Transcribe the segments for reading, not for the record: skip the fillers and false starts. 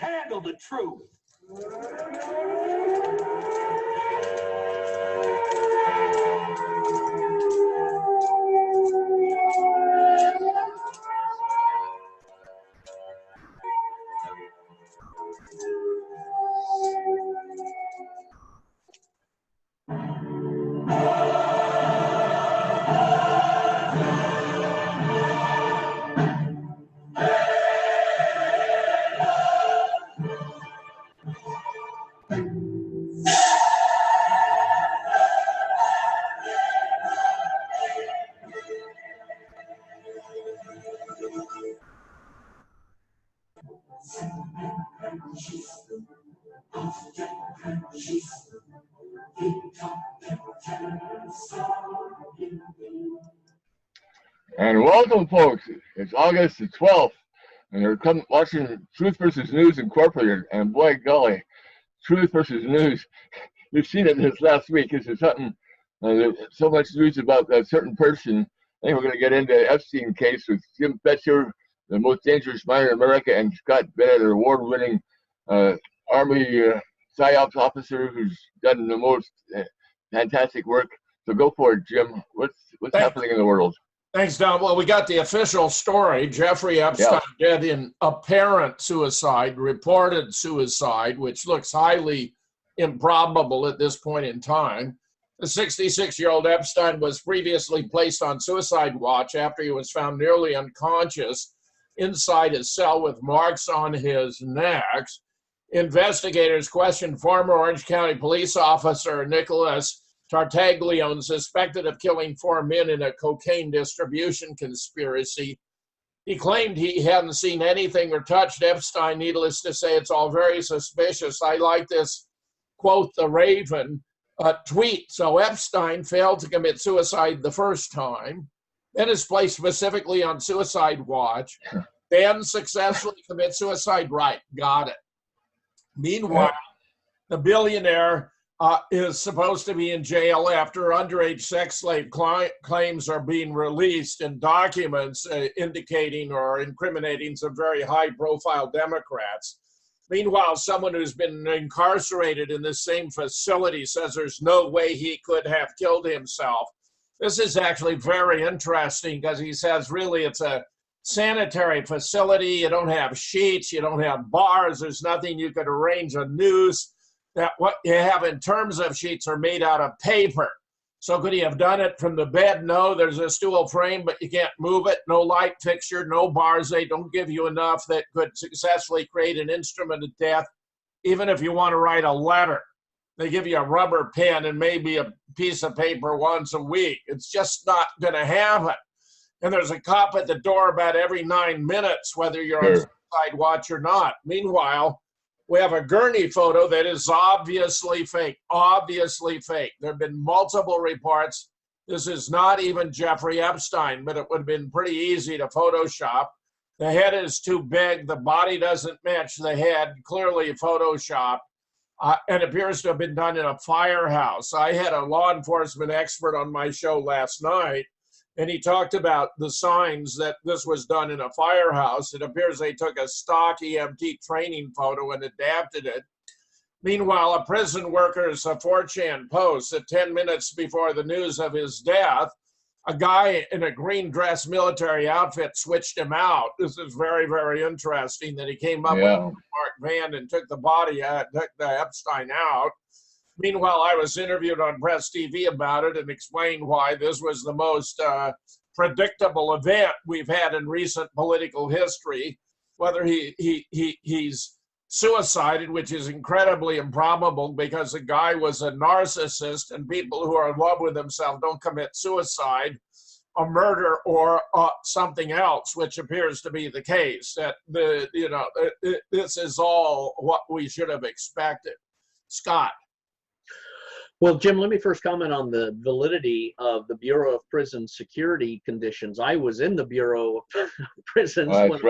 handle the truth. And welcome, folks. It's August the 12th, and you're watching Truth versus News Incorporated. And boy, golly, Truth versus News. You've seen it this last week. This is something. There's so much news about a certain person. I think we're going to get into the Epstein case with Jim Fetcher, the most dangerous man in America, and Scott Bennett, an award-winning Army PSYOPs officer who's done the most fantastic work. So go for it, Jim. What's happening in the world? Thanks, Don. Well, we got the official story. Jeffrey Epstein dead in apparent suicide, reported suicide, which looks highly improbable at this point in time. The 66-year-old Epstein was previously placed on suicide watch after he was found nearly unconscious inside his cell with marks on his neck. Investigators questioned former Orange County police officer Nicholas Tartaglione, suspected of killing 4 men in a cocaine distribution conspiracy. He claimed he hadn't seen anything or touched Epstein. Needless to say, it's all very suspicious. I like this quote, the Raven tweet. So Epstein failed to commit suicide the first time, then is placed specifically on suicide watch, then successfully commits suicide. Right, got it. Meanwhile, the billionaire is supposed to be in jail after underage sex slave claims are being released and documents indicating or incriminating some very high-profile Democrats. Meanwhile, someone who's been incarcerated in this same facility says there's no way he could have killed himself. This is actually very interesting because he says really it's a sanitary facility. You don't have sheets, you don't have bars, there's nothing you could arrange a noose. That what you have in terms of sheets are made out of paper. So could he have done it from the bed? No, there's a stool frame, but you can't move it. No light fixture, no bars. They don't give you enough that could successfully create an instrument of death. Even if you want to write a letter, they give you a rubber pen and maybe a piece of paper once a week. It's just not going to happen. And there's a cop at the door about every 9 minutes, whether you're on suicide watch or not. Meanwhile, we have a gurney photo that is obviously fake, obviously fake. There have been multiple reports. This is not even Jeffrey Epstein, but it would have been pretty easy to Photoshop. The head is too big. The body doesn't match the head, clearly Photoshop, and appears to have been done in a firehouse. I had a law enforcement expert on my show last night, and he talked about the signs that this was done in a firehouse. It appears they took a stock EMT training photo and adapted it. Meanwhile, a prison worker's 4chan post that 10 minutes before the news of his death, a guy in a green dress military outfit switched him out. This is very, very interesting that he came up with a marked van and took the body, took the Epstein out. Meanwhile, I was interviewed on Press TV about it and explained why this was the most predictable event we've had in recent political history. Whether he's suicided, which is incredibly improbable because the guy was a narcissist, and people who are in love with themselves don't commit suicide, a murder, or something else, which appears to be the case. That this is all what we should have expected. Scott. Well, Jim, let me first comment on the validity of the Bureau of Prison Security conditions. I was in the Bureau of Prisons when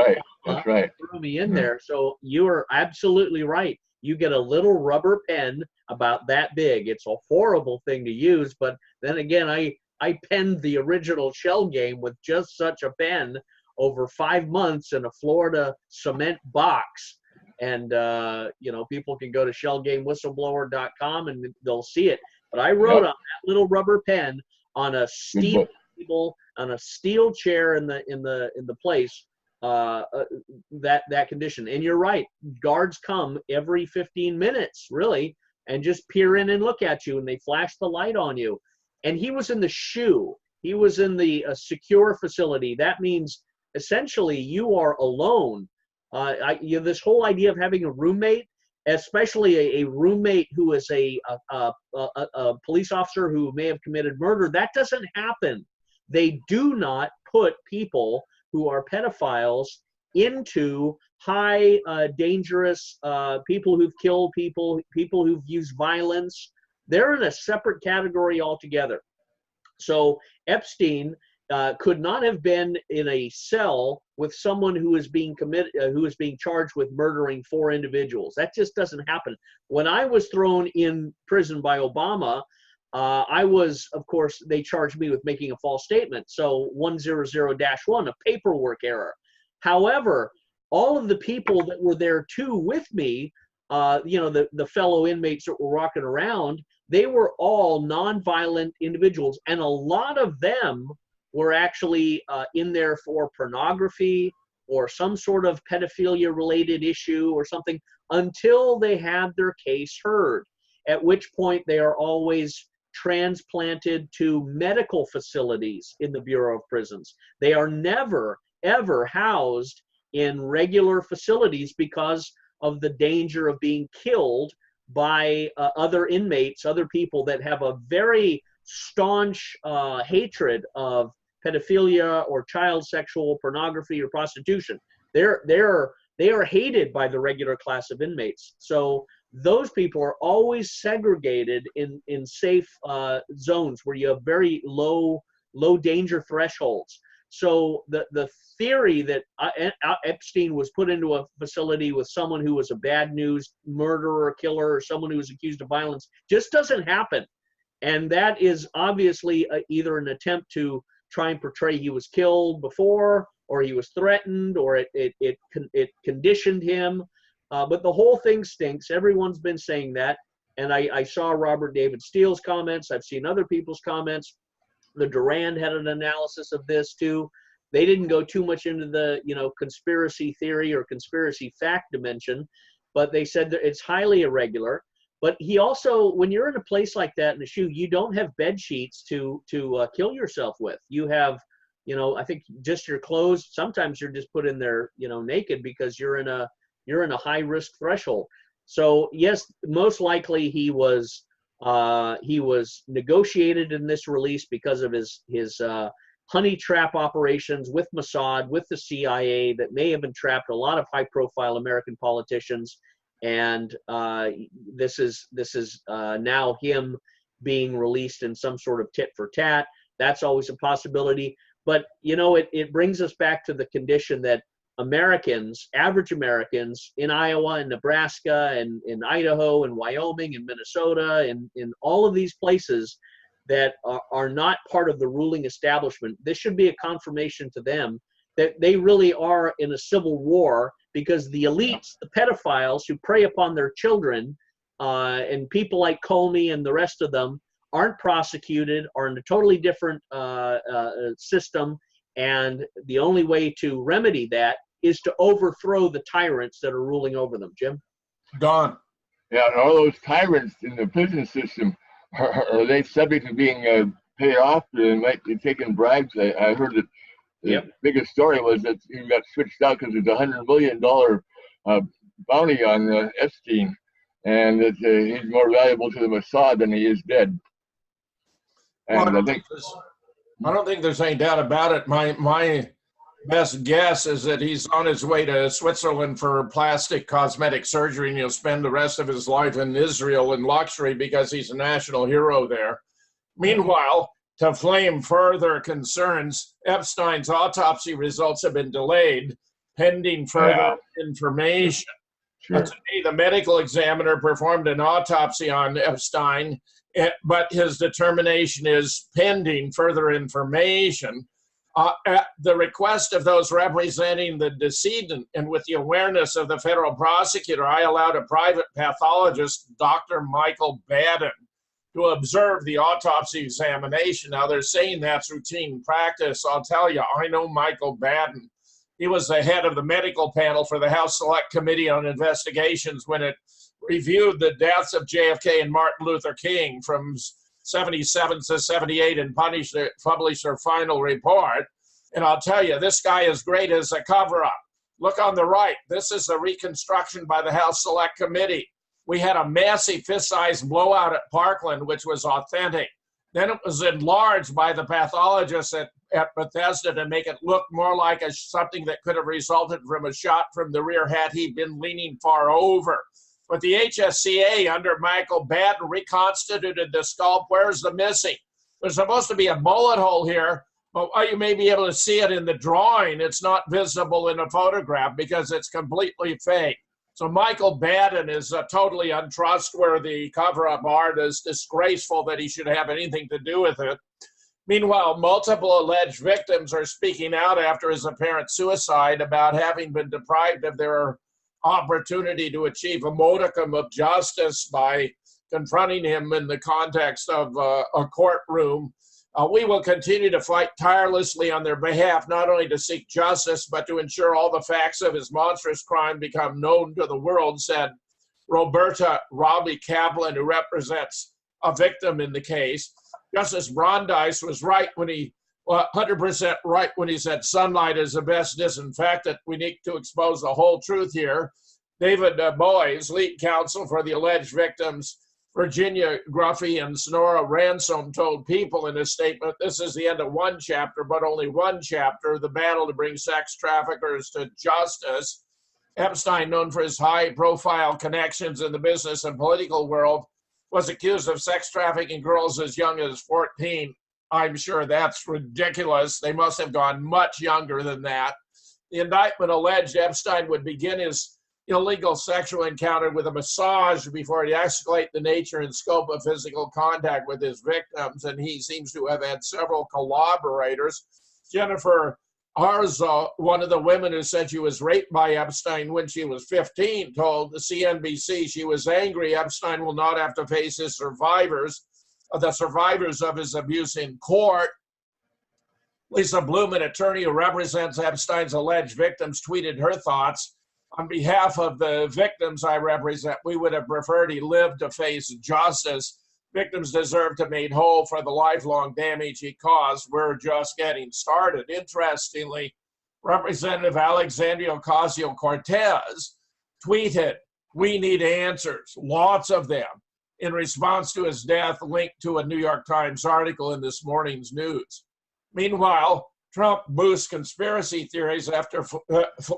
that's right. Threw me in there. So you are absolutely right. You get a little rubber pen about that big. It's a horrible thing to use, but then again, I penned the original Shell game with just such a pen over 5 months in a Florida cement box. And you know, people can go to shellgamewhistleblower.com and they'll see it. But I wrote on that little rubber pen on a steel table, on a steel chair in the place, that condition. And you're right, guards come every 15 minutes, really, and just peer in and look at you, and they flash the light on you. And he was in the SHU. He was in the secure facility. That means essentially you are alone. This whole idea of having a roommate, especially a roommate who is a police officer who may have committed murder, that doesn't happen. They do not put people who are pedophiles into high dangerous people who've killed people, people who've used violence. They're in a separate category altogether. So Epstein could not have been in a cell with someone who is being charged with murdering 4 individuals. That just doesn't happen. When I was thrown in prison by Obama, I was, of course, they charged me with making a false statement. So 100-1, a paperwork error. However, all of the people that were there too with me, you know, the fellow inmates that were walking around, they were all nonviolent individuals. And a lot of them were actually in there for pornography or some sort of pedophilia related issue or something until they have their case heard, at which point they are always transplanted to medical facilities in the Bureau of Prisons. They are never, ever housed in regular facilities because of the danger of being killed by other inmates, other people that have a very staunch hatred of pedophilia or child sexual pornography or prostitution. They are hated by the regular class of inmates. So those people are always segregated in safe zones where you have very low danger thresholds. So the theory that Epstein was put into a facility with someone who was a bad news murderer, killer, or someone who was accused of violence just doesn't happen. And that is obviously either an attempt to try and portray he was killed before, or he was threatened, or it conditioned him. But the whole thing stinks. Everyone's been saying that. And I saw Robert David Steele's comments. I've seen other people's comments. The Durand had an analysis of this too. They didn't go too much into the, you know, conspiracy theory or conspiracy fact dimension, but they said that it's highly irregular. But he also, when you're in a place like that in a SHU, you don't have bed sheets to kill yourself with. You have, you know, I think just your clothes. Sometimes you're just put in there, you know, naked because you're in a high risk threshold. So yes, most likely he was negotiated in this release because of his honey trap operations with Mossad, with the CIA that may have entrapped a lot of high profile American politicians. And this is now him being released in some sort of tit for tat. That's always a possibility. But, you know, it brings us back to the condition that Americans, average Americans in Iowa and Nebraska and in Idaho and Wyoming and Minnesota and in all of these places that are not part of the ruling establishment, this should be a confirmation to them that they really are in a civil war, because the elites, the pedophiles who prey upon their children, and people like Comey and the rest of them aren't prosecuted, are in a totally different system. And the only way to remedy that is to overthrow the tyrants that are ruling over them. Jim? Don? Yeah, and all those tyrants in the prison system, are they subject to being paid off? They might be taking bribes. I heard that the biggest story was that he got switched out because it's $100 million bounty on Epstein, and that he's more valuable to the Mossad than he is dead. And well, I don't think there's any doubt about it. My best guess is that he's on his way to Switzerland for plastic cosmetic surgery, and he'll spend the rest of his life in Israel in luxury because he's a national hero there. Meanwhile, to flame further concerns, Epstein's autopsy results have been delayed pending further information. Sure. Today, the medical examiner performed an autopsy on Epstein, but his determination is pending further information. At the request of those representing the decedent and with the awareness of the federal prosecutor, I allowed a private pathologist, Dr. Michael Baden, to observe the autopsy examination. Now, they're saying that's routine practice. I'll tell you, I know Michael Baden. He was the head of the medical panel for the House Select Committee on Investigations when it reviewed the deaths of JFK and Martin Luther King from 77 to 78 and published their final report. And I'll tell you, this guy is great as a cover-up. Look on the right. This is a reconstruction by the House Select Committee. We had a massive fist-sized blowout at Parkland, which was authentic. Then it was enlarged by the pathologist at Bethesda to make it look more like something that could have resulted from a shot from the rear had he been leaning far over. But the HSCA under Michael Baden reconstituted the skull. Where's the missing? There's supposed to be a bullet hole here, but you may be able to see it in the drawing. It's not visible in a photograph because it's completely fake. So Michael Baden is a totally untrustworthy cover-up artist, disgraceful that he should have anything to do with it. Meanwhile, multiple alleged victims are speaking out after his apparent suicide about having been deprived of their opportunity to achieve a modicum of justice by confronting him in the context of a courtroom. We will continue to fight tirelessly on their behalf, not only to seek justice, but to ensure all the facts of his monstrous crime become known to the world, said Roberta Robbie Kaplan, who represents a victim in the case. Justice Brandeis was right when he, 100% right when he said sunlight is the best disinfectant. We need to expose the whole truth here. David Boies, lead counsel for the alleged victims, Virginia Gruffy and Sonora Ransom, told People in a statement, this is the end of one chapter, but only one chapter, the battle to bring sex traffickers to justice. Epstein, known for his high-profile connections in the business and political world, was accused of sex trafficking girls as young as 14. I'm sure that's ridiculous. They must have gone much younger than that. The indictment alleged Epstein would begin his illegal sexual encounter with a massage before he escalate the nature and scope of physical contact with his victims, and he seems to have had several collaborators. Jennifer Arzo, one of the women who said she was raped by Epstein when she was 15, told the CNBC she was angry Epstein will not have to face the survivors of his abuse in court. Lisa Bloom, an attorney who represents Epstein's alleged victims, tweeted her thoughts. On behalf of the victims I represent, we would have preferred he lived to face justice. Victims deserve to be made whole for the lifelong damage he caused. We're just getting started. Interestingly, Representative Alexandria Ocasio-Cortez tweeted, we need answers, lots of them, in response to his death, linked to a New York Times article in this morning's news. Meanwhile, Trump boosts conspiracy theories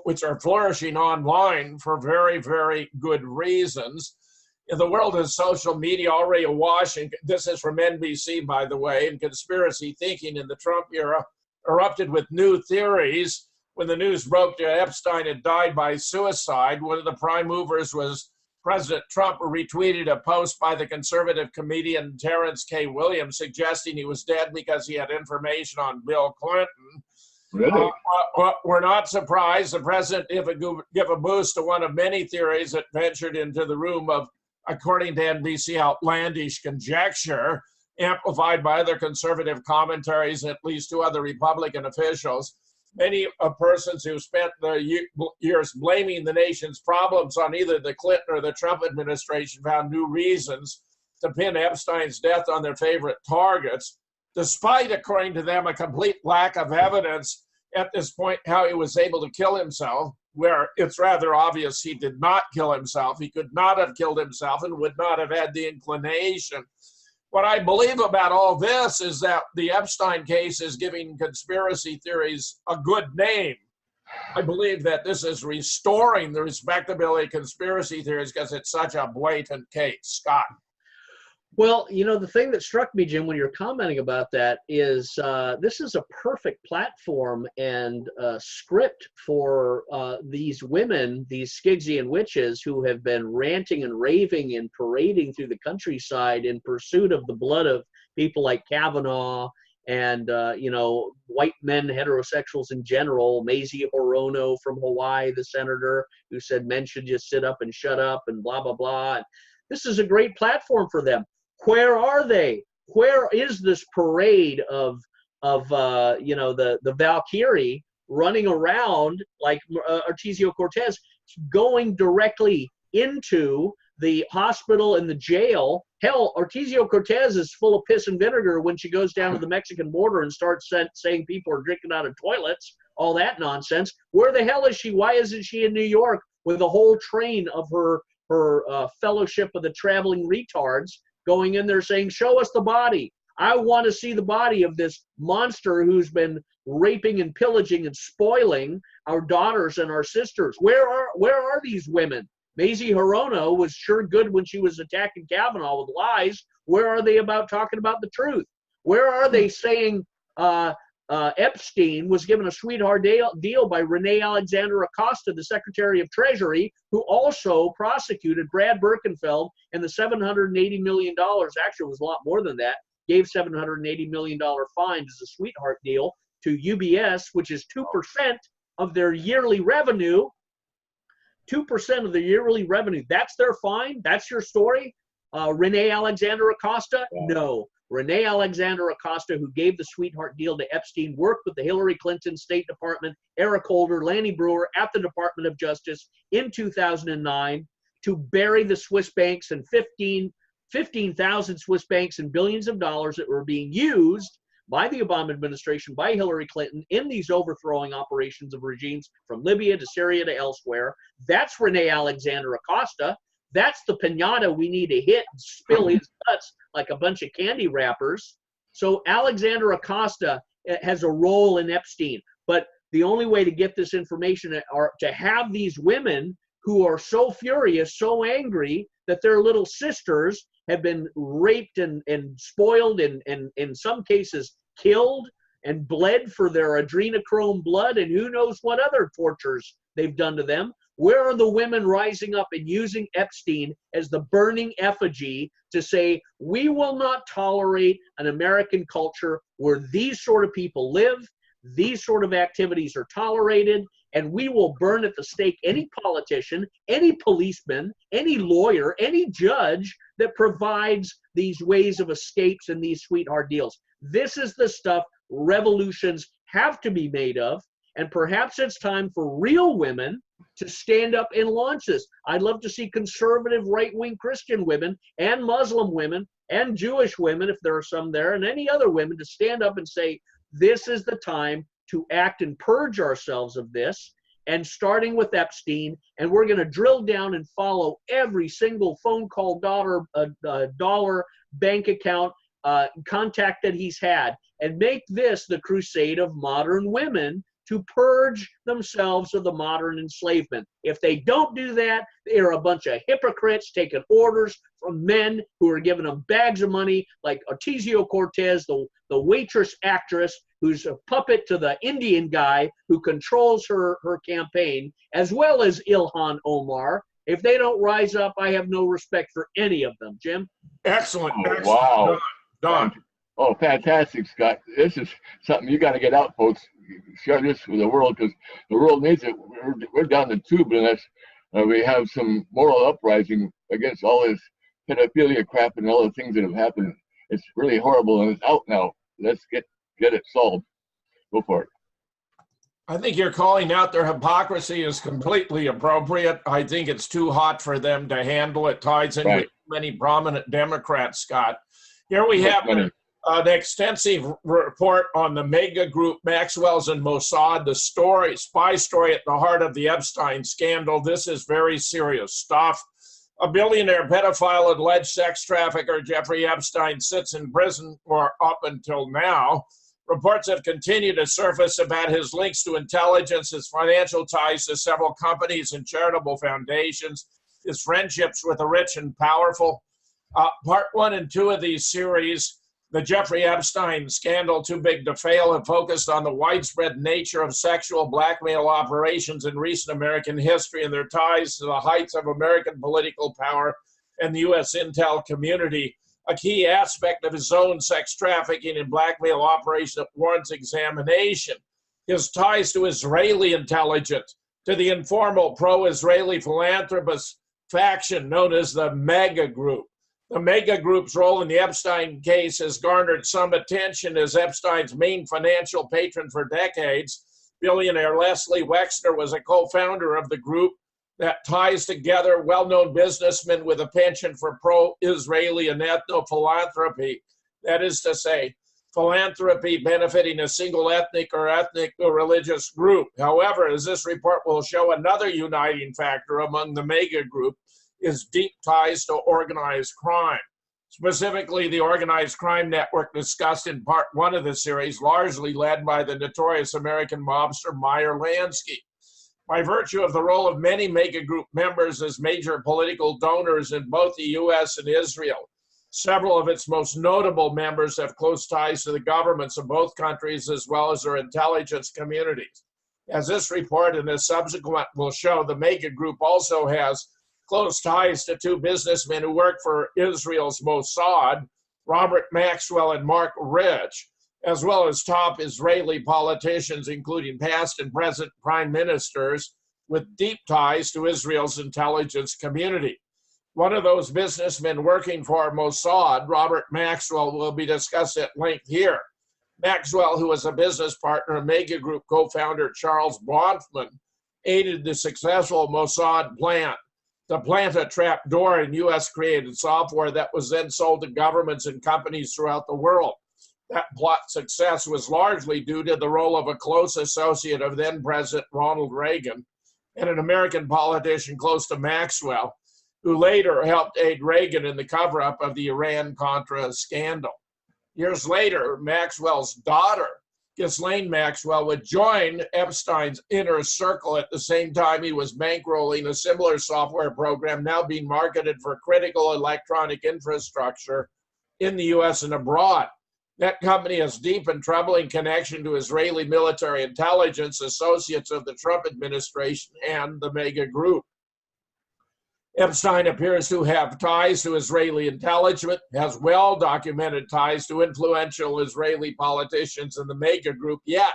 which are flourishing online for very, very good reasons. In the world of social media, already awash, and this is from NBC, by the way, and conspiracy thinking in the Trump era erupted with new theories. When the news broke that Epstein had died by suicide, one of the prime movers was President Trump, who retweeted a post by the conservative comedian Terrence K. Williams suggesting he was dead because he had information on Bill Clinton. Really? We're not surprised. The president give a boost to one of many theories that ventured into the room of, according to NBC, outlandish conjecture, amplified by other conservative commentaries and at least two other Republican officials. Many persons who spent their years blaming the nation's problems on either the Clinton or the Trump administration found new reasons to pin Epstein's death on their favorite targets, despite, according to them, a complete lack of evidence at this point how he was able to kill himself, where it's rather obvious he did not kill himself. He could not have killed himself and would not have had the inclination. What I believe about all this is that the Epstein case is giving conspiracy theories a good name. I believe that this is restoring the respectability of conspiracy theories because it's such a blatant case. Scott. Well, you know, the thing that struck me, Jim, when you're commenting about that is this is a perfect platform and script for these women, these Skigsian witches who have been ranting and raving and parading through the countryside in pursuit of the blood of people like Kavanaugh and white men, heterosexuals in general. Mazie Hirono from Hawaii, the senator who said men should just sit up and shut up and blah, blah, blah. And this is a great platform for them. Where are they? Where is this parade of the Valkyrie running around like Ocasio-Cortez, going directly into the hospital and the jail? Hell, Ocasio-Cortez is full of piss and vinegar when she goes down to the Mexican border and starts saying people are drinking out of toilets, all that nonsense. Where the hell is she? Why isn't she in New York with a whole train of her fellowship of the traveling retards going in there saying, show us the body. I want to see the body of this monster who's been raping and pillaging and spoiling our daughters and our sisters. Where are these women? Mazie Hirono was sure good when she was attacking Kavanaugh with lies. Where are they about talking about the truth? Where are they saying Epstein was given a sweetheart deal by Renee Alexander Acosta, the Secretary of Treasury, who also prosecuted Brad Birkenfeld, and the $780 million, actually it was a lot more than that, gave $780 million fine as a sweetheart deal to UBS, which is 2% of their yearly revenue. 2% of the yearly revenue. That's their fine? That's your story? Renee Alexander Acosta? No. Renee Alexander Acosta, who gave the sweetheart deal to Epstein, worked with the Hillary Clinton State Department, Eric Holder, Lanny Brewer at the Department of Justice in 2009 to bury the Swiss banks and 15,000 Swiss banks and billions of dollars that were being used by the Obama administration, by Hillary Clinton, in these overthrowing operations of regimes from Libya to Syria to elsewhere. That's Renee Alexander Acosta. That's the piñata we need to hit and spill his guts like a bunch of candy wrappers. So Alexander Acosta has a role in Epstein. But the only way to get this information are to have these women who are so furious, so angry that their little sisters have been raped and spoiled and in some cases killed and bled for their adrenochrome blood and who knows what other tortures they've done to them. Where are the women rising up and using Epstein as the burning effigy to say, we will not tolerate an American culture where these sort of people live, these sort of activities are tolerated, and we will burn at the stake any politician, any policeman, any lawyer, any judge that provides these ways of escapes and these sweetheart deals. This is the stuff revolutions have to be made of, and perhaps it's time for real women to stand up and launch this. I'd love to see conservative right-wing Christian women and Muslim women and Jewish women, if there are some there, and any other women to stand up and say, this is the time to act and purge ourselves of this, and starting with Epstein, and we're going to drill down and follow every single phone call, dollar, bank account, contact that he's had, and make this the crusade of modern women to purge themselves of the modern enslavement. If they don't do that, they are a bunch of hypocrites taking orders from men who are giving them bags of money, like Ocasio-Cortez, the waitress actress who's a puppet to the Indian guy who controls her campaign, as well as Ilhan Omar. If they don't rise up, I have no respect for any of them. Jim? Excellent. Oh, excellent. wow. Don. Oh, fantastic, Scott. This is something you got to get out, folks. Share this with the world because the world needs it. We're down the tube unless we have some moral uprising against all this pedophilia crap and all the things that have happened. It's really horrible and it's out now. Let's get it solved. Go for it. I think you're calling out their hypocrisy is completely appropriate. I think it's too hot for them to handle. It ties in with many prominent Democrats, Scott. Here we have an extensive report on the mega group Maxwell's and Mossad, the spy story at the heart of the Epstein scandal. This is very serious stuff. A billionaire pedophile alleged sex trafficker Jeffrey Epstein sits in prison, or up until now. Reports have continued to surface about his links to intelligence, his financial ties to several companies and charitable foundations, his friendships with the rich and powerful. Part 1 and 2 of these series, the Jeffrey Epstein scandal, Too Big to Fail, have focused on the widespread nature of sexual blackmail operations in recent American history and their ties to the heights of American political power and the U.S. intel community. a key aspect of his own sex trafficking and blackmail operation that warrants examination. His ties to Israeli intelligence, to the informal pro-Israeli philanthropist faction known as the Mega Group. The Mega Group's role in the Epstein case has garnered some attention as Epstein's main financial patron for decades. Billionaire Leslie Wexner was a co-founder of the group that ties together well-known businessmen with a penchant for pro-Israeli and ethno-philanthropy. That is to say, philanthropy benefiting a single ethnic or religious group. However, as this report will show, another uniting factor among the Mega Group is deep ties to organized crime. Specifically, the organized crime network discussed in part 1 of the series, largely led by the notorious American mobster Meyer Lansky. By virtue of the role of many Mega Group members as major political donors in both the U.S. and Israel, several of its most notable members have close ties to the governments of both countries as well as their intelligence communities. As this report and the subsequent will show, the Mega Group also has close ties to 2 businessmen who work for Israel's Mossad, Robert Maxwell and Mark Rich, as well as top Israeli politicians, including past and present prime ministers, with deep ties to Israel's intelligence community. One of those businessmen working for Mossad, Robert Maxwell, will be discussed at length here. Maxwell, who was a business partner of Mega Group co-founder Charles Bronfman, aided the successful Mossad plan to plant a trap door in US-created software that was then sold to governments and companies throughout the world. That plot success was largely due to the role of a close associate of then-President Ronald Reagan and an American politician close to Maxwell, who later helped aid Reagan in the cover-up of the Iran-Contra scandal. Years later, Maxwell's daughter, Ghislaine Maxwell, would join Epstein's inner circle at the same time he was bankrolling a similar software program now being marketed for critical electronic infrastructure in the US and abroad. That company has deep and troubling connection to Israeli military intelligence, associates of the Trump administration, and the Mega Group. Epstein appears to have ties to Israeli intelligence, has well-documented ties to influential Israeli politicians in the Mega Group, yet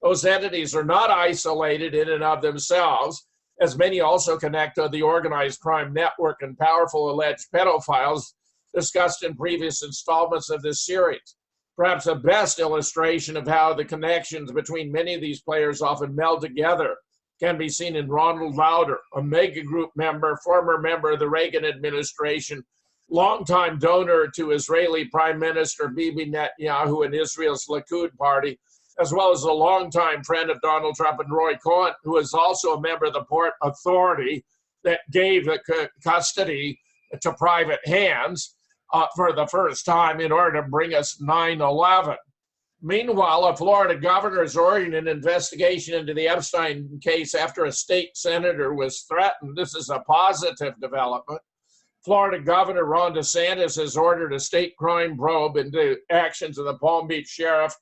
those entities are not isolated in and of themselves, as many also connect to the organized crime network and powerful alleged pedophiles discussed in previous installments of this series. Perhaps the best illustration of how the connections between many of these players often meld together can be seen in Ronald Lauder, a Mega Group member, former member of the Reagan administration, longtime donor to Israeli Prime Minister Bibi Netanyahu and Israel's Likud party, as well as a longtime friend of Donald Trump and Roy Cohn, who is also a member of the Port Authority that gave the custody to private hands for the first time in order to bring us 9/11. Meanwhile, a Florida governor is ordering an investigation into the Epstein case after a state senator was threatened. This is a positive development. Florida Governor Ron DeSantis has ordered a state crime probe into actions of the Palm Beach sheriff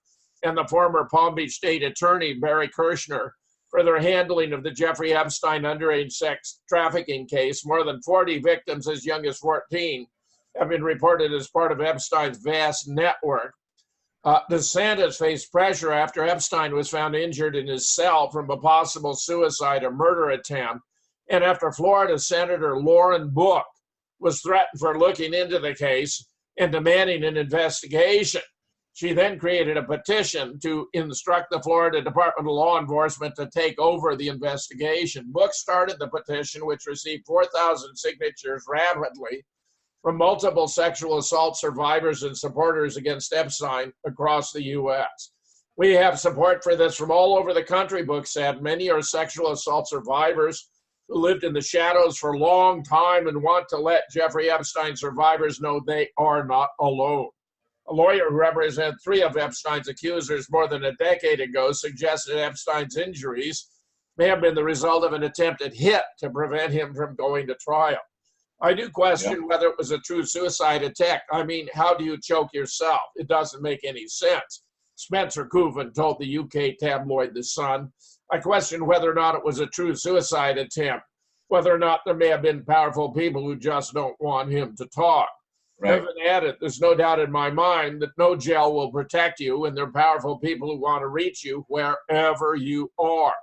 and the former Palm Beach state attorney, Barry Kirshner, for their handling of the Jeffrey Epstein underage sex trafficking case. More than 40 victims as young as 14 have been reported as part of Epstein's vast network. DeSantis faced pressure after Epstein was found injured in his cell from a possible suicide or murder attempt, and after Florida Senator Lauren Book was threatened for looking into the case and demanding an investigation. She then created a petition to instruct the Florida Department of Law Enforcement to take over the investigation. Book started the petition, which received 4,000 signatures rapidly from multiple sexual assault survivors and supporters against Epstein across the U.S. We have support for this from all over the country, Book said. Many are sexual assault survivors who lived in the shadows for a long time and want to let Jeffrey Epstein survivors know they are not alone. A lawyer who represented 3 of Epstein's accusers more than a decade ago suggested Epstein's injuries may have been the result of an attempted hit to prevent him from going to trial. I do question whether it was a true suicide attack. I mean, how do you choke yourself? It doesn't make any sense. Spencer Coven told the UK tabloid The Sun. I question whether or not it was a true suicide attempt, whether or not there may have been powerful people who just don't want him to talk. Right. Irvin added, there's no doubt in my mind that no jail will protect you, and there are powerful people who want to reach you wherever you are.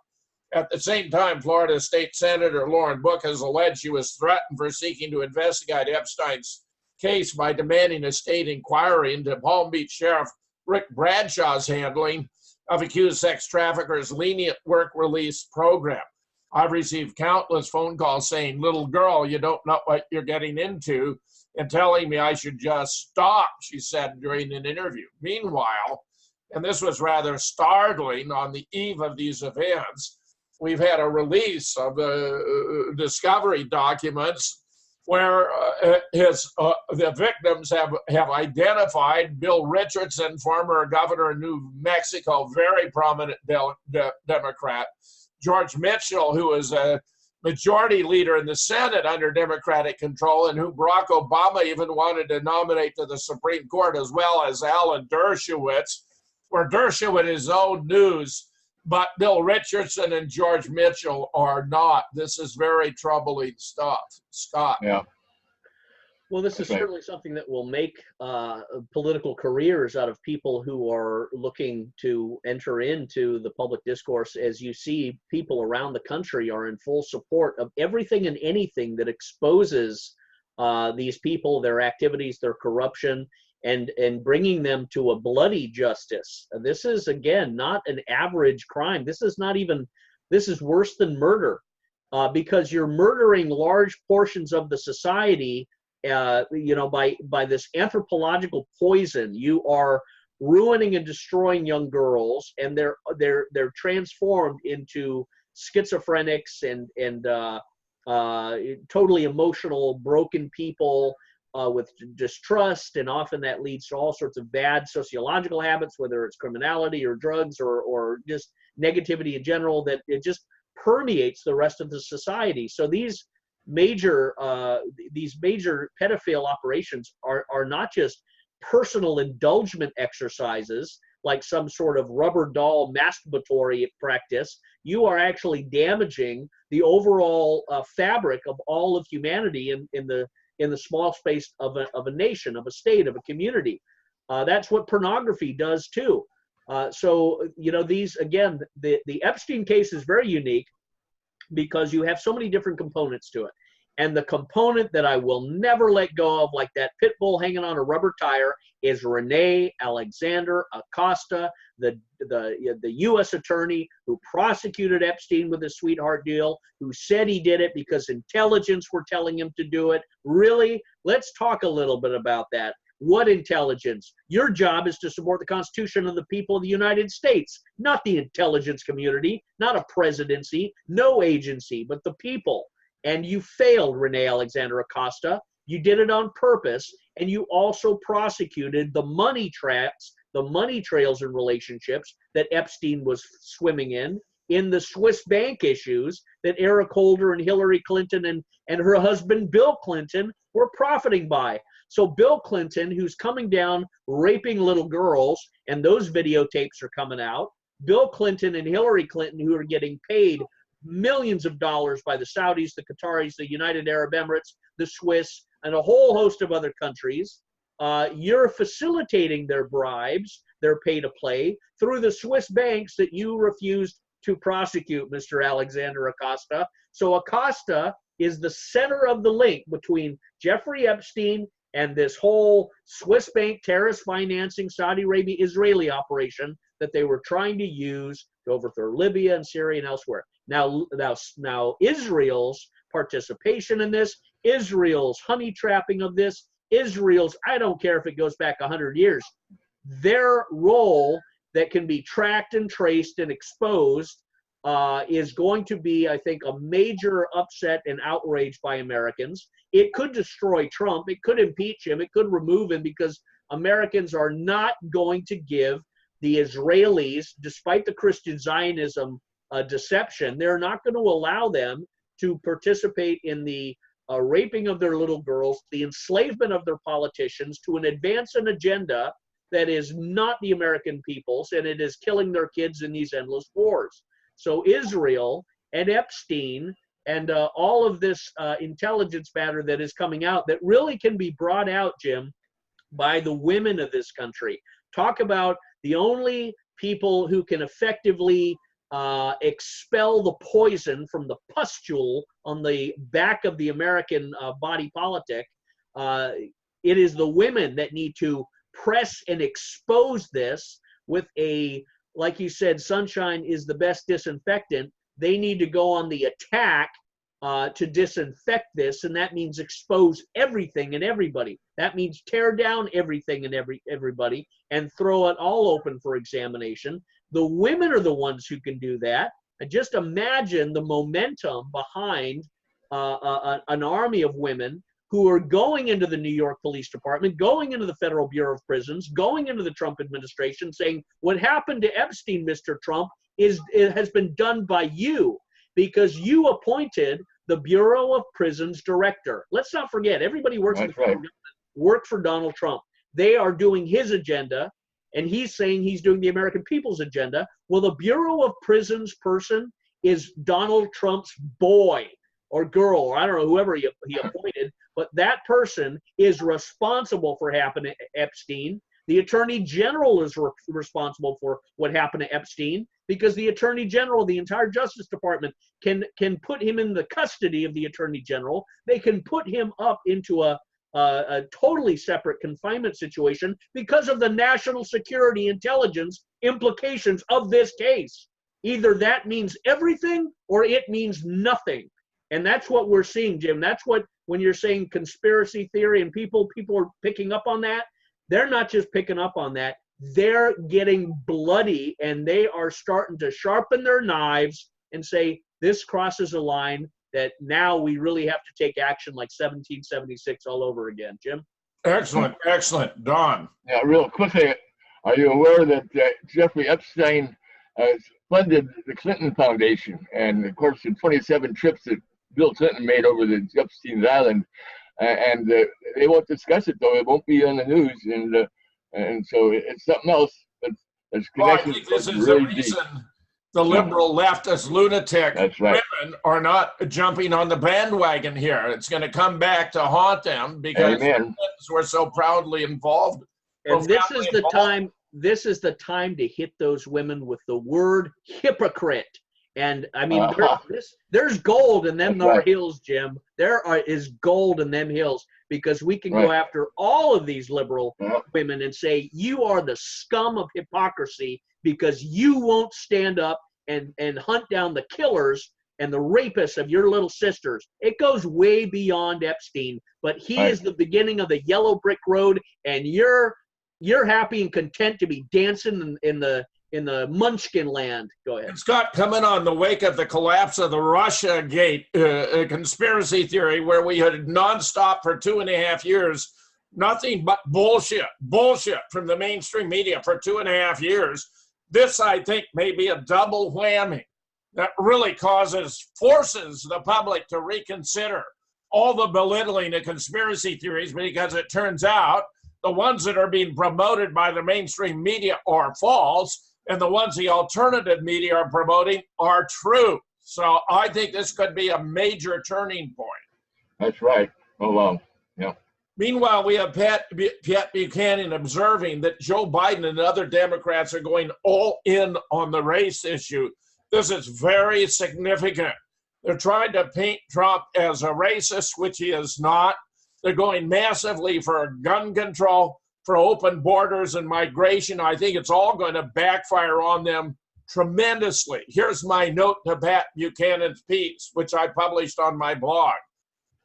At the same time, Florida State Senator Lauren Book has alleged she was threatened for seeking to investigate Epstein's case by demanding a state inquiry into Palm Beach Sheriff Rick Bradshaw's handling of accused sex traffickers' lenient work release program. I've received countless phone calls saying, little girl, you don't know what you're getting into, and telling me I should just stop, she said during an interview. Meanwhile, and this was rather startling, on the eve of these events, we've had a release of the discovery documents where the victims have identified Bill Richardson, former governor of New Mexico, very prominent Democrat, George Mitchell, who was a majority leader in the Senate under Democratic control and who Barack Obama even wanted to nominate to the Supreme Court, as well as Alan Dershowitz, where Dershowitz is old news, but Bill Richardson and George Mitchell are not. This is very troubling stuff, Scott. Yeah. Well, this is certainly something that will make political careers out of people who are looking to enter into the public discourse. As you see, people around the country are in full support of everything and anything that exposes these people, their activities, their corruption, and bringing them to a bloody justice. This is, again, not an average crime. This is worse than murder, because you're murdering large portions of the society. By this anthropological poison. You are ruining and destroying young girls, and they're transformed into schizophrenics and totally emotional, broken people with distrust, and often that leads to all sorts of bad sociological habits, whether it's criminality or drugs or just negativity in general, that it just permeates the rest of the society. So these major pedophile operations are not just personal indulgence exercises like some sort of rubber doll masturbatory practice. You are actually damaging the overall fabric of all of humanity in the small space of a nation, of a state, of a community. That's what pornography does too. So these, again, the Epstein case is very unique, because you have so many different components to it. And the component that I will never let go of, like that pit bull hanging on a rubber tire, is Renee Alexander Acosta, the U.S. attorney who prosecuted Epstein with a sweetheart deal, who said he did it because intelligence were telling him to do it. Really? Let's talk a little bit about that. What intelligence? Your job is to support the Constitution of the people of the United States, not the intelligence community, not a presidency, no agency, but the people. And you failed, Renee Alexander Acosta. You did it on purpose, and you also prosecuted the money traps, the money trails and relationships that Epstein was swimming in the Swiss bank issues that Eric Holder and Hillary Clinton and her husband Bill Clinton were profiting by. So Bill Clinton, who's coming down raping little girls, and those videotapes are coming out, Bill Clinton and Hillary Clinton, who are getting paid millions of dollars by the Saudis, the Qataris, the United Arab Emirates, the Swiss, and a whole host of other countries. You're facilitating their bribes, their pay-to-play, through the Swiss banks that you refused to prosecute, Mr. Alexander Acosta. So Acosta is the center of the link between Jeffrey Epstein and this whole Swiss bank terrorist financing Saudi Arabia Israeli operation that they were trying to use to overthrow Libya and Syria and elsewhere. Now Israel's participation in this, Israel's honey trapping of this, Israel's, I don't care if it goes back 100 years, their role that can be tracked and traced and exposed is going to be, I think, a major upset and outrage by Americans. It could destroy Trump. It could impeach him. It could remove him, because Americans are not going to give the Israelis, despite the Christian Zionism deception, they're not going to allow them to participate in the raping of their little girls, the enslavement of their politicians, to advance an agenda that is not the American people's, and it is killing their kids in these endless wars. So Israel and Epstein and all of this intelligence matter that is coming out that really can be brought out, Jim, by the women of this country. Talk about the only people who can effectively expel the poison from the pustule on the back of the American body politic. It is the women that need to press and expose this with a, like you said, sunshine is the best disinfectant. They need to go on the attack to disinfect this, and that means expose everything and everybody. That means tear down everything and everybody and throw it all open for examination. The women are the ones who can do that. And just imagine the momentum behind an army of women who are going into the New York Police Department, going into the Federal Bureau of Prisons, going into the Trump administration, saying, what happened to Epstein, Mr. Trump, it has been done by you, because you appointed the Bureau of Prisons director. Let's not forget, everybody works in the federal government worked for Donald Trump. They are doing his agenda, and he's saying he's doing the American people's agenda. Well, the Bureau of Prisons person is Donald Trump's boy or girl, or I don't know, whoever he appointed, but that person is responsible for happened to Epstein. The Attorney General is responsible for what happened to Epstein, because the Attorney General, the entire Justice Department, can put him in the custody of the Attorney General. They can put him up into a totally separate confinement situation because of the national security intelligence implications of this case. Either that means everything or it means nothing. And that's what we're seeing, Jim. That's what, when you're saying conspiracy theory and people are picking up on that, they're not just picking up on that. They're getting bloody, and they are starting to sharpen their knives and say, this crosses a line that now we really have to take action like 1776 all over again. Jim? Excellent, excellent. Don? Yeah, real quickly, are you aware that Jeffrey Epstein funded the Clinton Foundation? And of course, the 27 trips that Bill Clinton made over the Epstein's Island, and they won't discuss it, though. It won't be on the news, and so it's something else that's Well, I connected. think this is really the reason the liberal leftist lunatic women are not jumping on the bandwagon here. It's going to come back to haunt them because we're so proudly involved. And this is the time. This is the time to hit those women with the word hypocrite. And I mean, there's gold in them hills, Jim. There is gold in them hills, because we can go after all of these liberal women and say, you are the scum of hypocrisy because you won't stand up and hunt down the killers and the rapists of your little sisters. It goes way beyond Epstein, but he is the beginning of the yellow brick road, and you're happy and content to be dancing in the Munchkin land. Go ahead. And Scott, coming on the wake of the collapse of the Russia Gate conspiracy theory, where we had nonstop for 2.5 years, nothing but bullshit from the mainstream media for 2.5 years. This, I think, may be a double whammy that really forces the public to reconsider all the belittling of conspiracy theories, because it turns out the ones that are being promoted by the mainstream media are false, and the ones the alternative media are promoting are true. So I think this could be a major turning point. That's right. Oh, wow. Yeah. Meanwhile, we have Pat Buchanan observing that Joe Biden and other Democrats are going all in on the race issue. This is very significant. They're trying to paint Trump as a racist, which he is not. They're going massively for gun control, for open borders and migration. I think it's all going to backfire on them tremendously. Here's my note to Pat Buchanan's piece, which I published on my blog.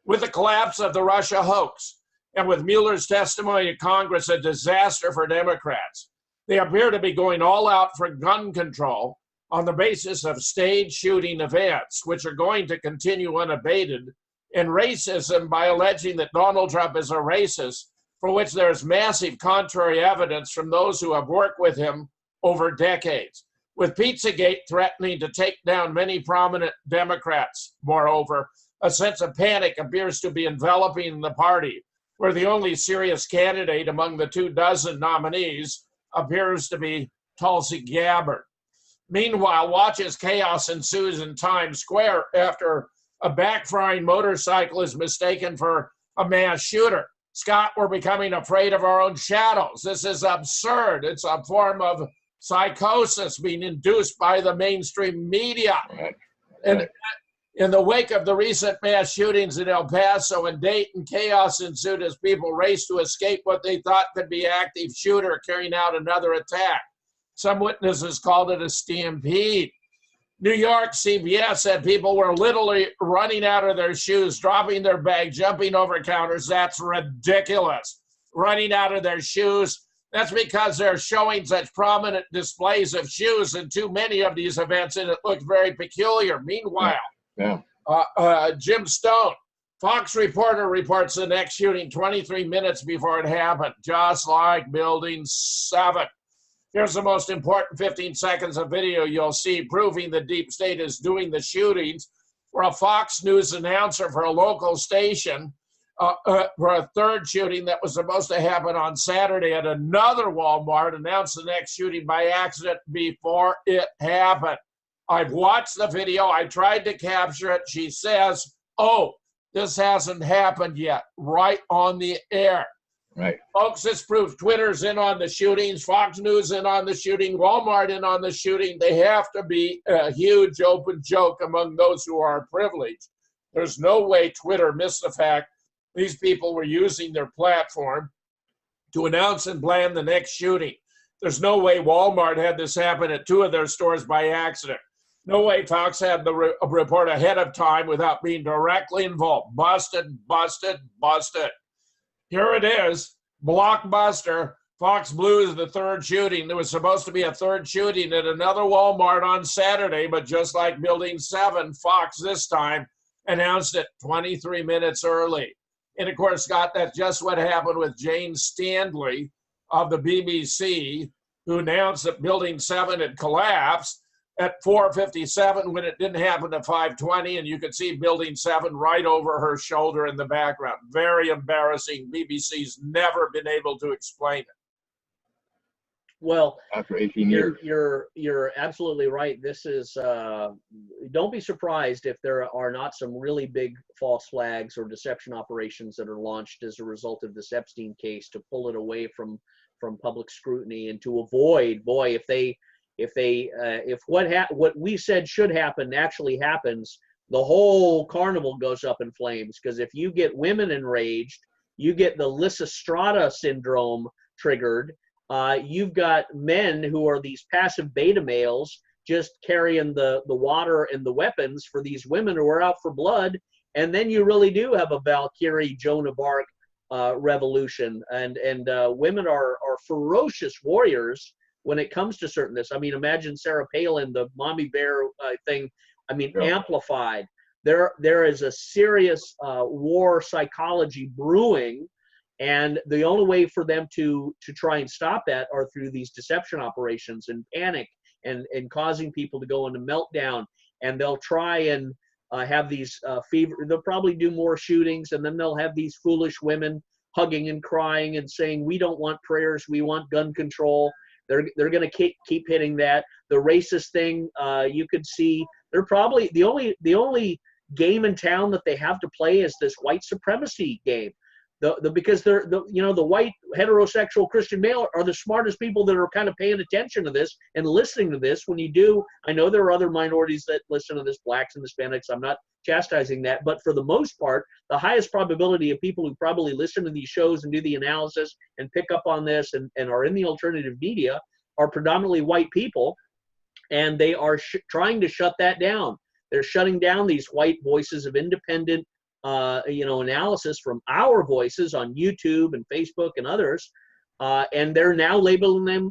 With the collapse of the Russia hoax, and with Mueller's testimony to Congress a disaster for Democrats, they appear to be going all out for gun control on the basis of stage shooting events, which are going to continue unabated, and racism by alleging that Donald Trump is a racist, for which there is massive contrary evidence from those who have worked with him over decades. With Pizzagate threatening to take down many prominent Democrats, moreover, a sense of panic appears to be enveloping the party, where the only serious candidate among the 24 nominees appears to be Tulsi Gabbard. Meanwhile, watch as chaos ensues in Times Square after A backfiring motorcycle is mistaken for a mass shooter. Scott, we're becoming afraid of our own shadows. This is absurd. It's a form of psychosis being induced by the mainstream media. Right. And in the wake of the recent mass shootings in El Paso and Dayton, chaos ensued as people raced to escape what they thought could be an active shooter carrying out another attack. Some witnesses called it a stampede. New York CBS said people were literally running out of their shoes, dropping their bags, jumping over counters. That's ridiculous. Running out of their shoes. That's because they're showing such prominent displays of shoes in too many of these events, and it looks very peculiar. Meanwhile, Jim Stone, Fox reporter, reports the next shooting 23 minutes before it happened, just like Building 7. Here's the most important 15 seconds of video you'll see proving the deep state is doing the shootings, where a Fox News announcer for a local station for a third shooting that was supposed to happen on Saturday at another Walmart announced the next shooting by accident before it happened. I've watched the video. I tried to capture it. She says, oh, this hasn't happened yet, right on the air. Right. Folks, this proves Twitter's in on the shootings, Fox News in on the shooting, Walmart in on the shooting. They have to be a huge open joke among those who are privileged. There's no way Twitter missed the fact these people were using their platform to announce and plan the next shooting. There's no way Walmart had this happen at 2 of their stores by accident. No way Fox had the report ahead of time without being directly involved. Busted, busted, busted. Here it is, blockbuster. Fox blew the third shooting. There was supposed to be a third shooting at another Walmart on Saturday, but just like Building 7, Fox this time announced it 23 minutes early. And of course, Scott, that's just what happened with Jane Stanley of the BBC, who announced that Building 7 had collapsed at 4:57 when it didn't happen at 5:20, and you could see Building 7 right over her shoulder in the background. Very embarrassing. BBC's never been able to explain it. Well, after 18 years. You're absolutely right. This is don't be surprised if there are not some really big false flags or deception operations that are launched as a result of this Epstein case to pull it away from public scrutiny and to avoid, if what we said should happen actually happens, the whole carnival goes up in flames. Because if you get women enraged, you get the Lysistrata syndrome triggered. You've got men who are these passive beta males just carrying the water and the weapons for these women who are out for blood. And then you really do have a Valkyrie, Joan of Arc revolution. And women are ferocious warriors when it comes to certain this. I mean, imagine Sarah Palin, the mommy bear thing, amplified. There is a serious war psychology brewing. And the only way for them to try and stop that are through these deception operations and panic and causing people to go into meltdown. And they'll try and have these they'll probably do more shootings, and then they'll have these foolish women hugging and crying and saying, we don't want prayers, we want gun control. They're going to keep hitting that. The racist thing, you could see, they're probably the only game in town that they have to play is this white supremacy game. Because the white heterosexual Christian male are the smartest people that are kind of paying attention to this and listening to this. When you do, I know there are other minorities that listen to this, blacks and Hispanics. I'm not chastising that, but for the most part, the highest probability of people who probably listen to these shows and do the analysis and pick up on this and are in the alternative media are predominantly white people, and they are trying to shut that down. They're shutting down these white voices of independent analysis from our voices on YouTube and Facebook and others, and they're now labeling them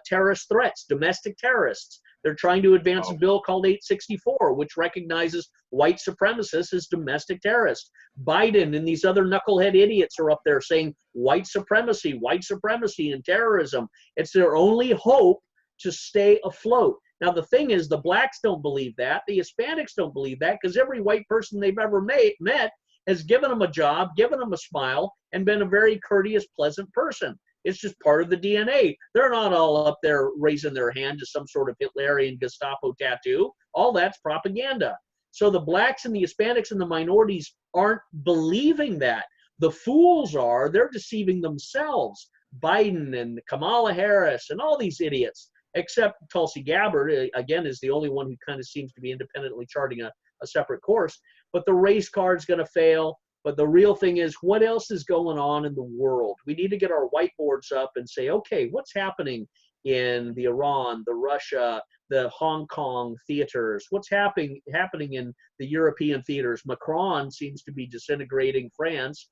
terrorist threats, domestic terrorists. They're trying to advance a bill called 864, which recognizes white supremacists as domestic terrorists. Biden and these other knucklehead idiots are up there saying white supremacy and terrorism. It's their only hope to stay afloat. Now, the thing is, the blacks don't believe that. The Hispanics don't believe that, because every white person they've ever met has given them a job, given them a smile, and been a very courteous, pleasant person. It's just part of the DNA. They're not all up there raising their hand to some sort of Hitlerian Gestapo tattoo. All that's propaganda. So the blacks and the Hispanics and the minorities aren't believing that. The fools are. They're deceiving themselves. Biden and Kamala Harris and all these idiots, except Tulsi Gabbard, again, is the only one who kind of seems to be independently charting a separate course. But the race card's going to fail. But the real thing is, what else is going on in the world? We need to get our whiteboards up and say, okay, what's happening in the Iran, the Russia, the Hong Kong theaters? What's happening in the European theaters? Macron seems to be disintegrating France.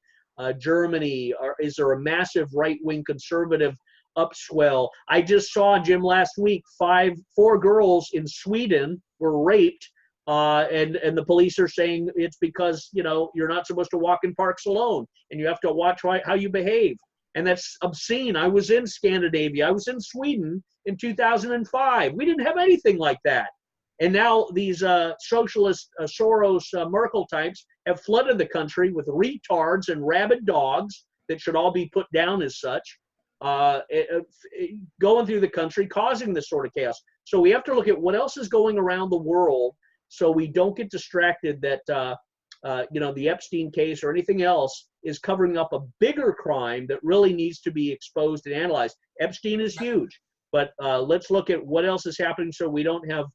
Germany, is there a massive right-wing conservative upswell? I just saw, Jim, last week, 4 girls in Sweden were raped. And the police are saying it's because, you're not supposed to walk in parks alone and you have to watch how you behave. And that's obscene. I was in Scandinavia. I was in Sweden in 2005. We didn't have anything like that. And now these socialist Soros Merkel types have flooded the country with retards and rabid dogs that should all be put down as such, going through the country, causing this sort of chaos. So we have to look at what else is going around the world, so we don't get distracted that the Epstein case or anything else is covering up a bigger crime that really needs to be exposed and analyzed. Epstein is huge, but let's look at what else is happening so we don't have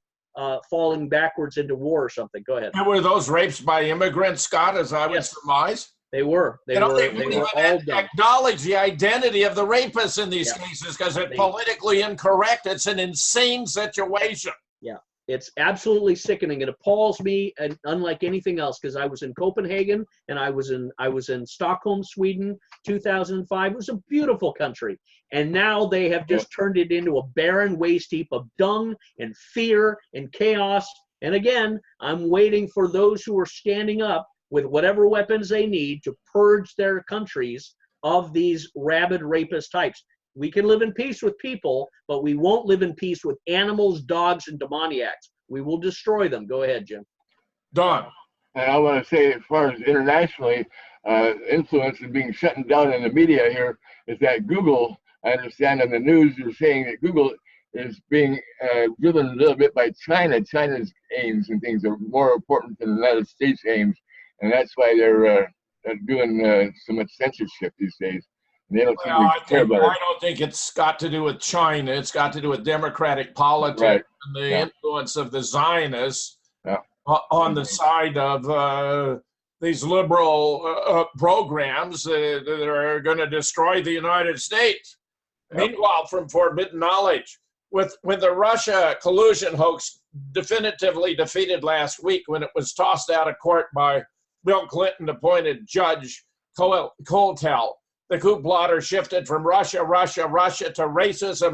falling backwards into war or something. Go ahead. And were those rapes by immigrants, Scott, as I would surmise? They were. They were all done. Acknowledge the identity of the rapists in these cases because it's politically incorrect. It's an insane situation. Yeah. It's absolutely sickening. It appalls me, and unlike anything else, because I was in Copenhagen and I was in Stockholm, Sweden, 2005. It was a beautiful country, and now they have just turned it into a barren waste heap of dung and fear and chaos. And again, I'm waiting for those who are standing up with whatever weapons they need to purge their countries of these rabid rapist types. We can live in peace with people, but we won't live in peace with animals, dogs, and demoniacs. We will destroy them. Go ahead, Jim. Don. And I want to say, as far as internationally, influence is being shut down in the media here, is that Google, I understand in the news, they're saying that Google is being driven a little bit by China. China's aims and things are more important than the United States aims, and that's why they're doing so much censorship these days. They don't seem to care about it. I don't think it's got to do with China. It's got to do with democratic politics and the influence of the Zionists on the side of these liberal programs that are going to destroy the United States. Meanwhile, from forbidden knowledge, when the Russia collusion hoax definitively defeated last week when it was tossed out of court by Bill Clinton appointed Judge Coltel, the coup plotter shifted from Russia to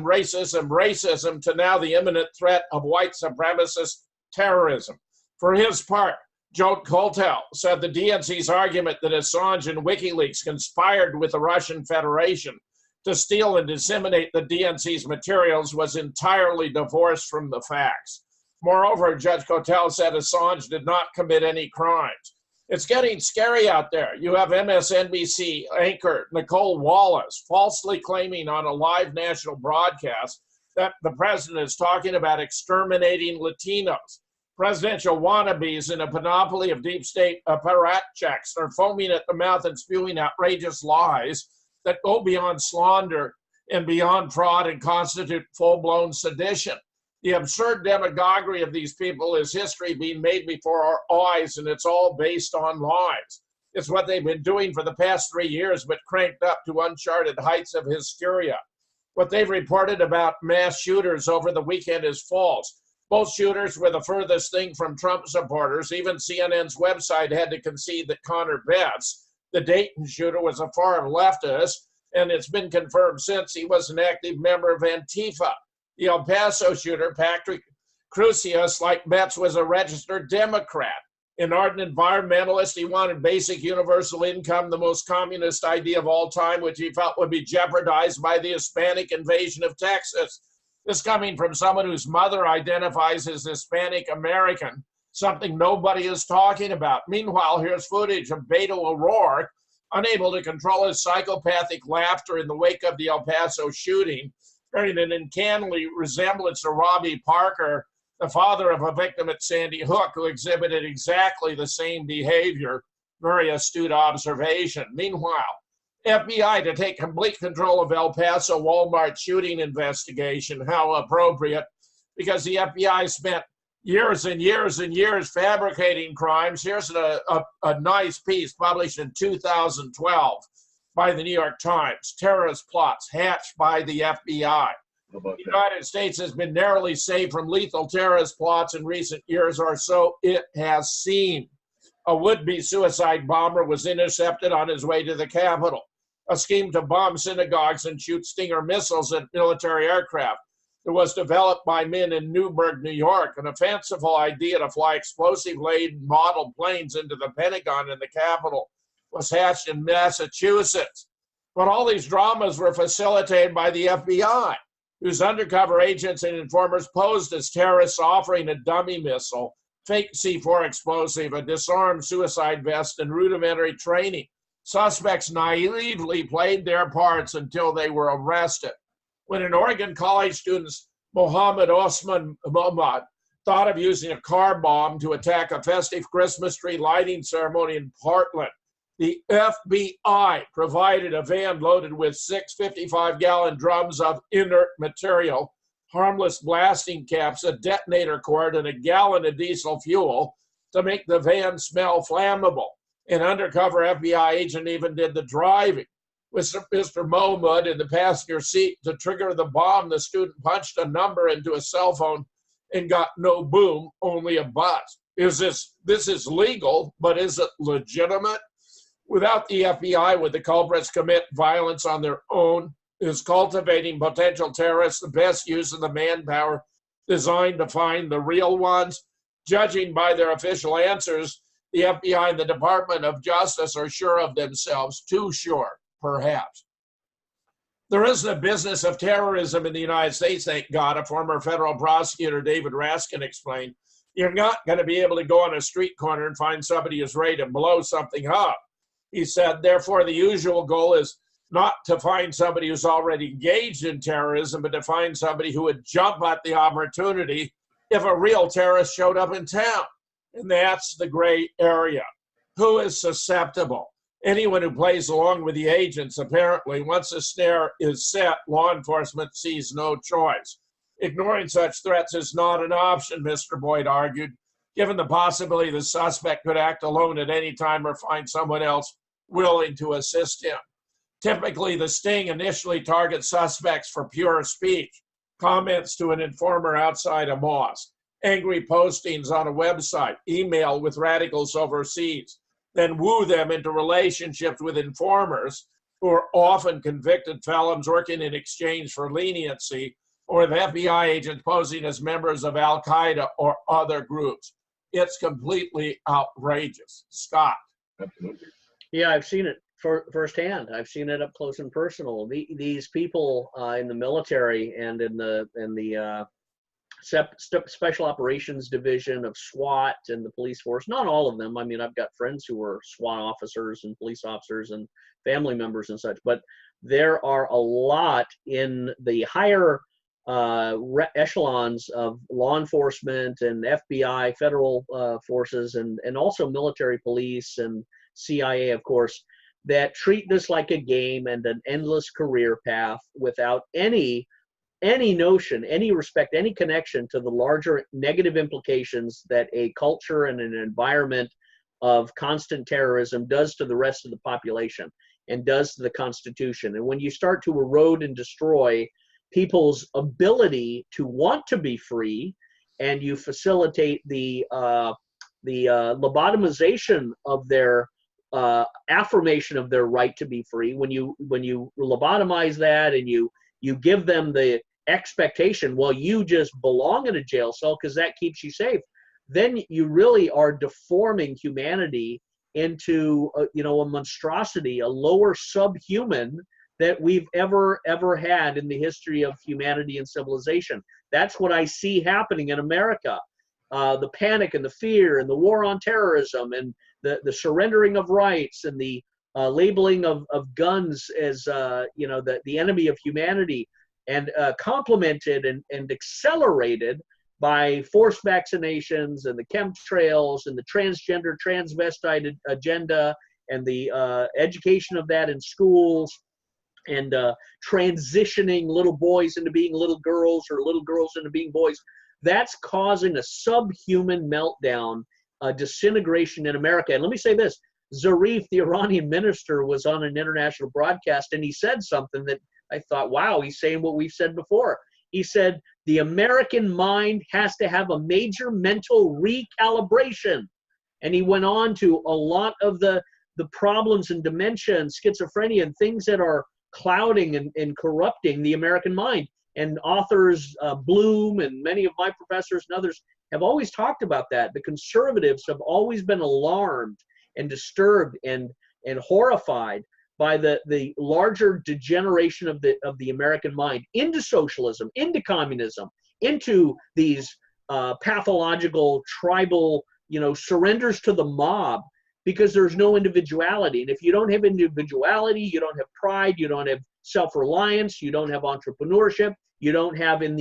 racism to now the imminent threat of white supremacist terrorism. For his part, Joe Coltel said the DNC's argument that Assange and WikiLeaks conspired with the Russian Federation to steal and disseminate the DNC's materials was entirely divorced from the facts. Moreover, Judge Coltel said Assange did not commit any crimes. It's getting scary out there. You have MSNBC anchor Nicole Wallace falsely claiming on a live national broadcast that the president is talking about exterminating Latinos. Presidential wannabes in a panoply of deep state apparatchiks are foaming at the mouth and spewing outrageous lies that go beyond slander and beyond fraud and constitute full-blown sedition. The absurd demagoguery of these people is history being made before our eyes, and it's all based on lies. It's what they've been doing for the past 3 years, but cranked up to uncharted heights of hysteria. What they've reported about mass shooters over the weekend is false. Both shooters were the furthest thing from Trump supporters. Even CNN's website had to concede that Connor Betts, the Dayton shooter, was a far leftist, and it's been confirmed since he was an active member of Antifa. The El Paso shooter, Patrick Crusius, like Betts, was a registered Democrat. An ardent environmentalist, he wanted basic universal income, the most communist idea of all time, which he felt would be jeopardized by the Hispanic invasion of Texas. This coming from someone whose mother identifies as Hispanic American, something nobody is talking about. Meanwhile, here's footage of Beto O'Rourke, unable to control his psychopathic laughter in the wake of the El Paso shooting, bearing an uncanny resemblance to Robbie Parker, the father of a victim at Sandy Hook who exhibited exactly the same behavior. Very astute observation. Meanwhile, FBI to take complete control of El Paso Walmart shooting investigation. How appropriate, because the FBI spent years and years and years fabricating crimes. Here's a nice piece published in 2012 by the New York Times. Terrorist plots hatched by the FBI. The United States has been narrowly saved from lethal terrorist plots in recent years, or so it has seemed. A would-be suicide bomber was intercepted on his way to the Capitol. A scheme to bomb synagogues and shoot Stinger missiles at military aircraft that was developed by men in Newburgh, New York. An fanciful idea to fly explosive-laden model planes into the Pentagon and the Capitol was hatched in Massachusetts. But all these dramas were facilitated by the FBI, whose undercover agents and informers posed as terrorists offering a dummy missile, fake C4 explosive, a disarmed suicide vest, and rudimentary training. Suspects naively played their parts until they were arrested. When an Oregon college student, Mohammed Osman Mohammad, thought of using a car bomb to attack a festive Christmas tree lighting ceremony in Portland, the FBI provided a van loaded with 6 55-gallon drums of inert material, harmless blasting caps, a detonator cord, and a gallon of diesel fuel to make the van smell flammable. An undercover FBI agent even did the driving. With Mr. Mohammad in the passenger seat, to trigger the bomb, the student punched a number into a cell phone and got no boom, only a buzz. This is legal, but is it legitimate? Without the FBI, would the culprits commit violence on their own? Is cultivating potential terrorists the best use of the manpower designed to find the real ones? Judging by their official answers, the FBI and the Department of Justice are sure of themselves, too sure, perhaps. There isn't a business of terrorism in the United States, thank God, a former federal prosecutor, David Raskin, explained. You're not going to be able to go on a street corner and find somebody who's ready to blow something up. He said, therefore, the usual goal is not to find somebody who's already engaged in terrorism, but to find somebody who would jump at the opportunity if a real terrorist showed up in town. And that's the gray area. Who is susceptible? Anyone who plays along with the agents, apparently. Once a snare is set, law enforcement sees no choice. Ignoring such threats is not an option, Mr. Boyd argued, given the possibility the suspect could act alone at any time or find someone else willing to assist him. Typically, the sting initially targets suspects for pure speech, comments to an informer outside a mosque, angry postings on a website, email with radicals overseas, then woo them into relationships with informers who are often convicted felons working in exchange for leniency, or with FBI agents posing as members of Al-Qaeda or other groups. It's completely outrageous. Scott. Absolutely. Yeah, I've seen it firsthand. I've seen it up close and personal. These people in the military and in the Special Operations Division of SWAT and the police force, not all of them. I mean, I've got friends who were SWAT officers and police officers and family members and such, but there are a lot in the higher echelons of law enforcement and FBI, federal forces, and also military police and CIA, of course, that treat this like a game and an endless career path without any notion, any respect, any connection to the larger negative implications that a culture and an environment of constant terrorism does to the rest of the population and does to the Constitution. And when you start to erode and destroy people's ability to want to be free, and you facilitate the lobotomization of their affirmation of their right to be free, when you lobotomize that and you give them the expectation, well, you just belong in a jail cell because that keeps you safe, then you really are deforming humanity into a monstrosity, a lower subhuman that we've ever had in the history of humanity and civilization. That's what I see happening in America. The panic and the fear and the war on terrorism and the surrendering of rights and the labeling of guns as the enemy of humanity, and complemented and accelerated by forced vaccinations and the chemtrails and the transgender, transvestite agenda and the education of that in schools and transitioning little boys into being little girls or little girls into being boys, that's causing a subhuman meltdown, a disintegration in America. And let me say this, Zarif, the Iranian minister, was on an international broadcast and he said something that I thought, wow, he's saying what we've said before. He said, the American mind has to have a major mental recalibration. And he went on to a lot of the problems and dementia and schizophrenia and things that are clouding and corrupting the American mind. And authors, Bloom and many of my professors and others have always talked about that. The conservatives have always been alarmed and disturbed and horrified by the larger degeneration of the American mind into socialism, into communism, into these pathological tribal, surrenders to the mob, because there's no individuality. And if you don't have individuality, you don't have pride, you don't have self-reliance, you don't have entrepreneurship, you don't have in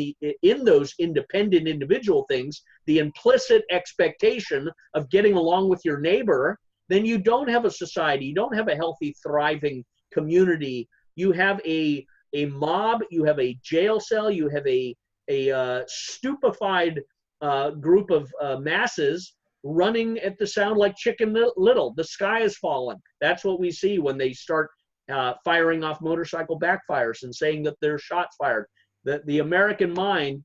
those independent individual things the implicit expectation of getting along with your neighbor, then you don't have a society, you don't have a healthy, thriving community. You have a mob, you have a jail cell, you have a stupefied group of masses running at the sound like Chicken Little. The sky is falling. That's what we see when they start firing off motorcycle backfires and saying that there's shots fired. The American mind,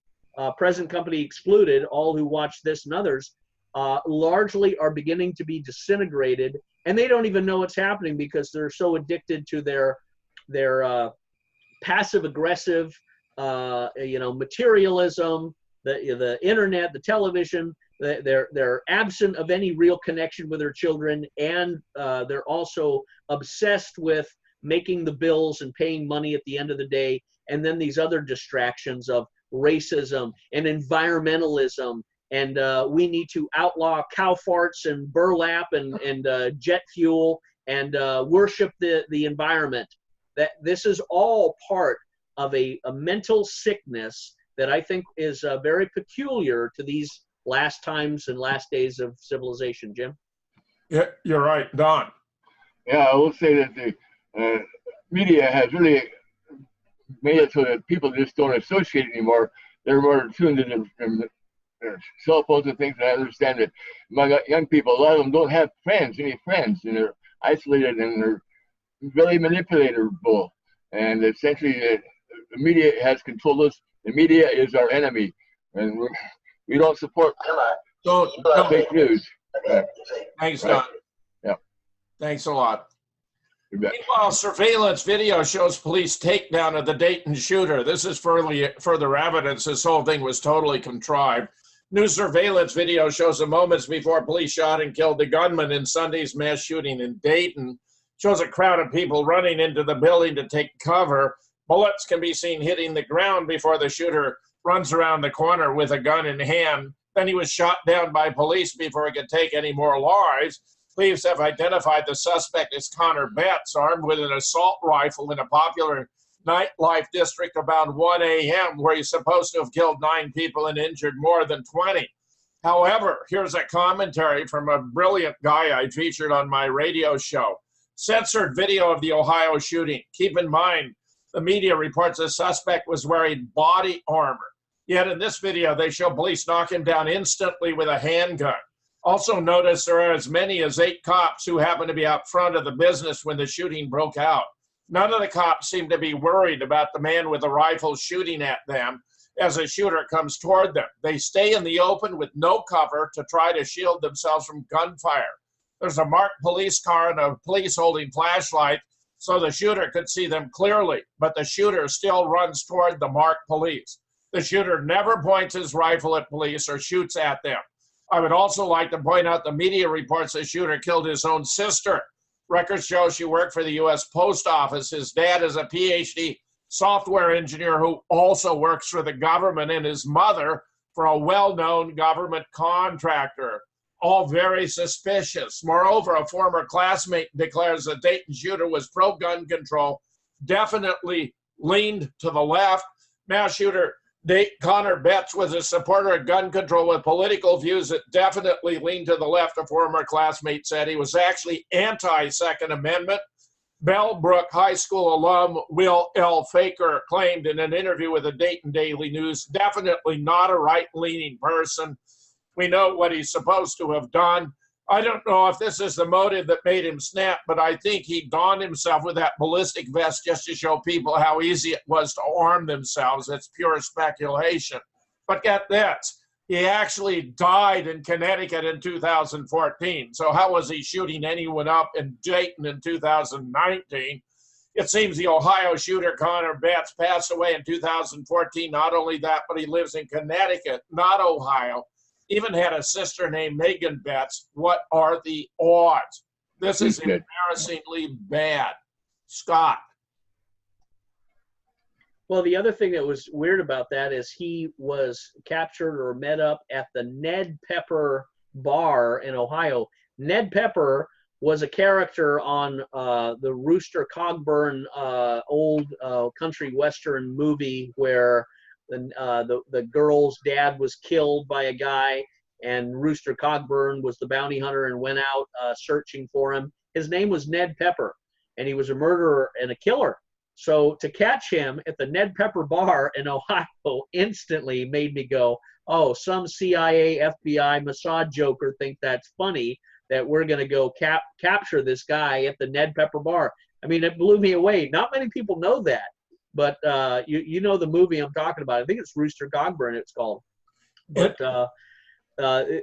present company excluded, all who watch this and others, largely are beginning to be disintegrated, and they don't even know what's happening because they're so addicted to their passive aggressive, materialism, the internet, the television. They're absent of any real connection with their children, and they're also obsessed with making the bills and paying money at the end of the day. And then these other distractions of racism and environmentalism. And we need to outlaw cow farts and burlap and jet fuel and worship the environment. That this is all part of a mental sickness that I think is very peculiar to these last times and last days of civilization. Jim? Yeah, you're right. Don? Yeah, I will say that the media has really made it so that people just don't associate anymore. They're more tuned to their cell phones and things. And I understand that among young people, a lot of them don't have any friends, and they're isolated and they're very manipulatable. And essentially, the media has controlled us. The media is our enemy, and we don't support fake news. Thanks, right. Don. Yeah. Thanks a lot. Meanwhile, surveillance video shows police takedown of the Dayton shooter. This is further evidence this whole thing was totally contrived. New surveillance video shows the moments before police shot and killed the gunman in Sunday's mass shooting in Dayton. Shows a crowd of people running into the building to take cover. Bullets can be seen hitting the ground before the shooter runs around the corner with a gun in hand. Then he was shot down by police before he could take any more lives. Police have identified the suspect as Connor Betts, armed with an assault rifle in a popular nightlife district about 1 a.m., where he's supposed to have killed 9 people and injured more than 20. However, here's a commentary from a brilliant guy I featured on my radio show. Censored video of the Ohio shooting. Keep in mind, the media reports the suspect was wearing body armor. Yet in this video, they show police knock him down instantly with a handgun. Also notice there are as many as 8 cops who happen to be out front of the business when the shooting broke out. None of the cops seem to be worried about the man with the rifle shooting at them as a shooter comes toward them. They stay in the open with no cover to try to shield themselves from gunfire. There's a marked police car and a police holding flashlights so the shooter could see them clearly, but the shooter still runs toward the marked police. The shooter never points his rifle at police or shoots at them. I would also like to point out the media reports the shooter killed his own sister. Records show she worked for the U.S. Post Office. His dad is a PhD software engineer who also works for the government, and his mother for a well-known government contractor. All very suspicious. Moreover, a former classmate declares the Dayton shooter was pro-gun control, definitely leaned to the left. Mass shooter Connor Betts was a supporter of gun control with political views that definitely leaned to the left, a former classmate said. He was actually anti-Second Amendment. Bellbrook High School alum Will L. Faker claimed in an interview with the Dayton Daily News, definitely not a right-leaning person. We know what he's supposed to have done. I don't know if this is the motive that made him snap, but I think he donned himself with that ballistic vest just to show people how easy it was to arm themselves. It's pure speculation. But get this, he actually died in Connecticut in 2014. So how was he shooting anyone up in Dayton in 2019? It seems the Ohio shooter Connor Betts passed away in 2014. Not only that, but he lives in Connecticut, not Ohio. Even had a sister named Megan Betts. What are the odds? This is embarrassingly bad. Scott. Well, the other thing that was weird about that is he was captured or met up at the Ned Pepper bar in Ohio. Ned Pepper was a character on the Rooster Cogburn old country western movie where the girl's dad was killed by a guy, and Rooster Cogburn was the bounty hunter and went out searching for him. His name was Ned Pepper, and he was a murderer and a killer. So to catch him at the Ned Pepper bar in Ohio instantly made me go, oh, some CIA, FBI, Mossad joker think that's funny that we're going to go capture this guy at the Ned Pepper bar. I mean, it blew me away. Not many people know that. But you know the movie I'm talking about. I think it's Rooster Cogburn it's called. But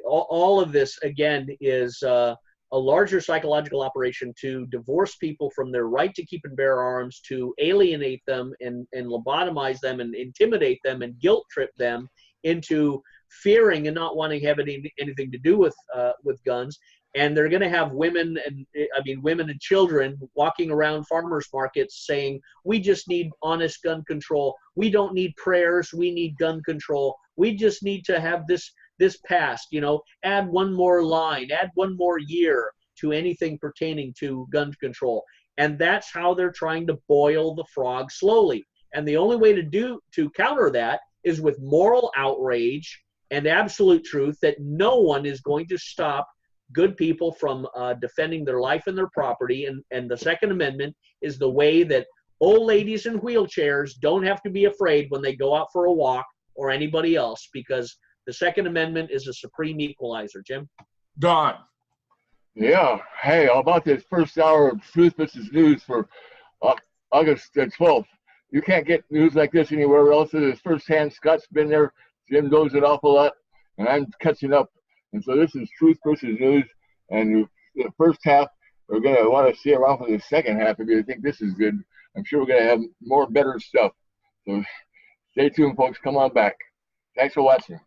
all of this, again, is a larger psychological operation to divorce people from their right to keep and bear arms, to alienate them and lobotomize them and intimidate them and guilt trip them into fearing and not wanting to have anything to do with guns. And they're going to have women and children walking around farmers markets saying, we just need honest gun control. We don't need prayers. We need gun control. We just need to have this passed, add one more line, add one more year to anything pertaining to gun control. And that's how they're trying to boil the frog slowly. And the only way to counter that is with moral outrage and absolute truth that no one is going to stop good people from defending their life and their property. And the Second Amendment is the way that old ladies in wheelchairs don't have to be afraid when they go out for a walk or anybody else, because the Second Amendment is a supreme equalizer. Jim? Don. Yeah. Hey, how about this first hour of Truth versus News for August 12th? You can't get news like this anywhere else. It is firsthand. Scott's been there. Jim knows an awful lot, and I'm catching up. And so this is Truth versus News, and the first half, we're going to want to see around for the second half if you think this is good. I'm sure we're going to have more better stuff. So stay tuned, folks. Come on back. Thanks for watching.